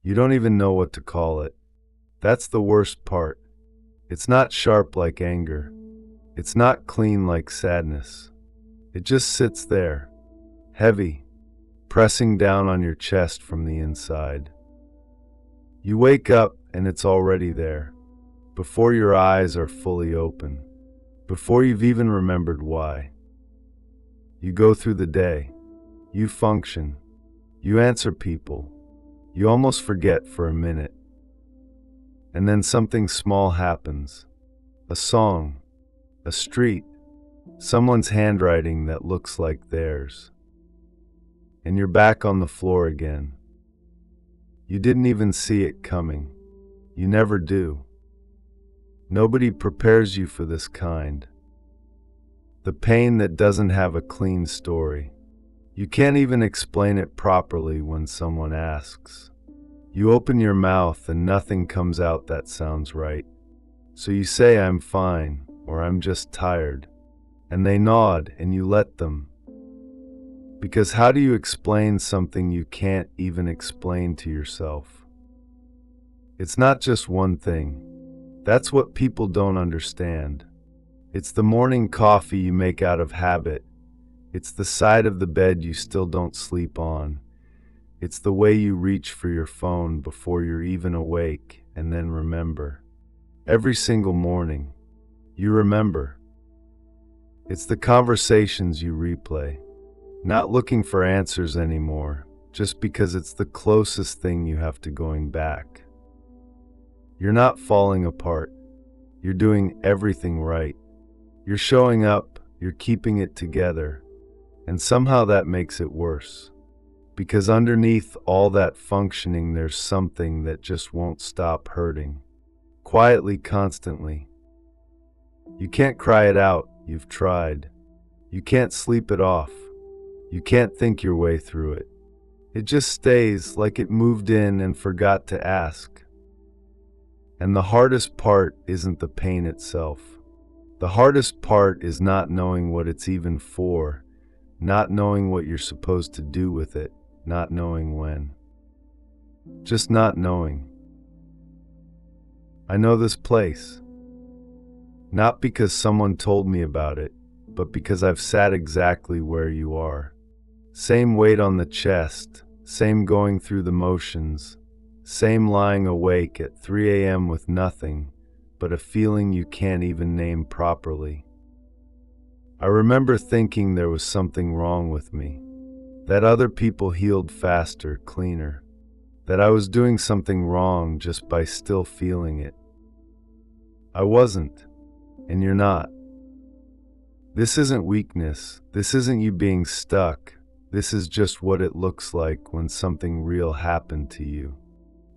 You don't even know what to call it. That's the worst part. It's not sharp like anger. It's not clean like sadness. It just sits there, heavy, pressing down on your chest from the inside. You wake up and it's already there, before your eyes are fully open, before you've even remembered why. You go through the day. You function. You answer people. You almost forget for a minute. And then something small happens. A song, a street, someone's handwriting that looks like theirs. And you're back on the floor again. You didn't even see it coming. You never do. Nobody prepares you for this kind. The pain that doesn't have a clean story. You can't even explain it properly when someone asks. You open your mouth and nothing comes out that sounds right. So you say, "I'm fine," or "I'm just tired." And they nod and you let them. Because how do you explain something you can't even explain to yourself? It's not just one thing. That's what people don't understand. It's the morning coffee you make out of habit. It's the side of the bed you still don't sleep on. It's the way you reach for your phone before you're even awake and then remember. Every single morning, you remember. It's the conversations you replay, not looking for answers anymore, just because it's the closest thing you have to going back. You're not falling apart. You're doing everything right. You're showing up, you're keeping it together, and somehow that makes it worse. Because underneath all that functioning, there's something that just won't stop hurting. Quietly, constantly. You can't cry it out, you've tried. You can't sleep it off. You can't think your way through it. It just stays like it moved in and forgot to ask. And the hardest part isn't the pain itself. The hardest part is not knowing what it's even for, not knowing what you're supposed to do with it, not knowing when. Just not knowing. I know this place. Not because someone told me about it, but because I've sat exactly where you are. Same weight on the chest, same going through the motions, same lying awake at 3 a.m. with nothing but a feeling you can't even name properly. I remember thinking there was something wrong with me, that other people healed faster, cleaner, that I was doing something wrong just by still feeling it. I wasn't, and you're not. This isn't weakness, this isn't you being stuck, this is just what it looks like when something real happened to you.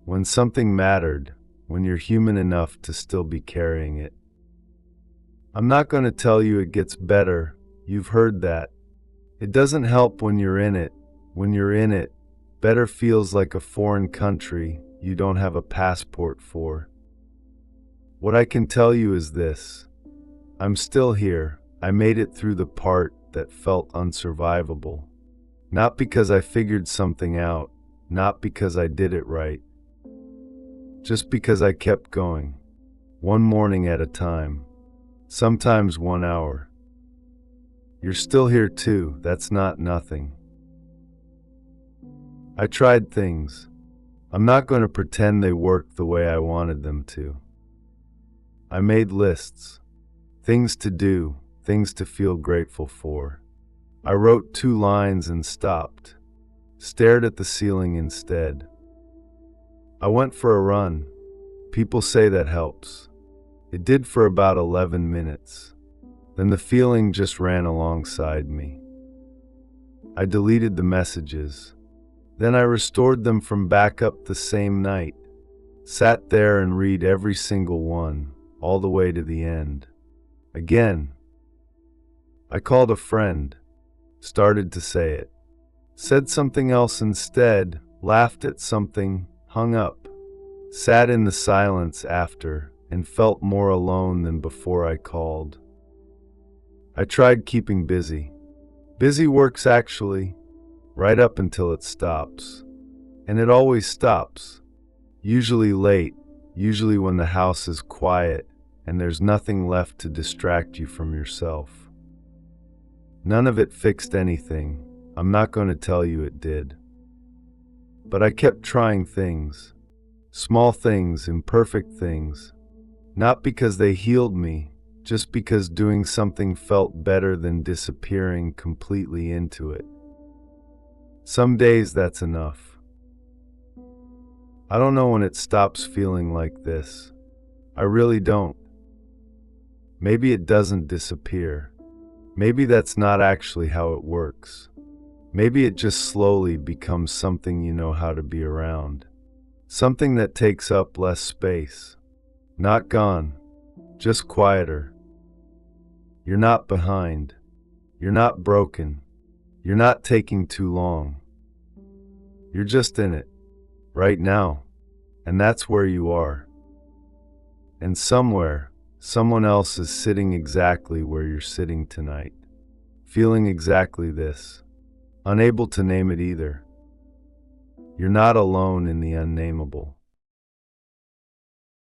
When something mattered, when you're human enough to still be carrying it. I'm not going to tell you it gets better, you've heard that. It doesn't help when you're in it. When you're in it, better feels like a foreign country you don't have a passport for. What I can tell you is this. I'm still here. I made it through the part that felt unsurvivable. Not because I figured something out, not because I did it right. Just because I kept going, one morning at a time, sometimes 1 hour. You're still here too, that's not nothing. I tried things. I'm not going to pretend they worked the way I wanted them to. I made lists, things to do, things to feel grateful for. I wrote 2 lines and stopped, stared at the ceiling instead. I went for a run. People say that helps. It did for about 11 minutes. Then the feeling just ran alongside me. I deleted the messages. Then I restored them from backup the same night. Sat there and read every single one, all the way to the end. Again. I called a friend. Started to say it. Said something else instead, laughed at something, hung up. Sat in the silence after, and felt more alone than before I called. I tried keeping busy. Busy works actually, right up until it stops. And it always stops. Usually late, usually when the house is quiet and there's nothing left to distract you from yourself. None of it fixed anything. I'm not going to tell you it did. But I kept trying things. Small things, imperfect things. Not because they healed me, just because doing something felt better than disappearing completely into it. Some days that's enough. I don't know when it stops feeling like this. I really don't. Maybe it doesn't disappear. Maybe that's not actually how it works. Maybe it just slowly becomes something you know how to be around. Something that takes up less space. Not gone, just quieter. You're not behind. You're not broken. You're not taking too long. You're just in it, right now. And that's where you are. And somewhere, someone else is sitting exactly where you're sitting tonight. Feeling exactly this. Unable to name it either. You're not alone in the unnameable.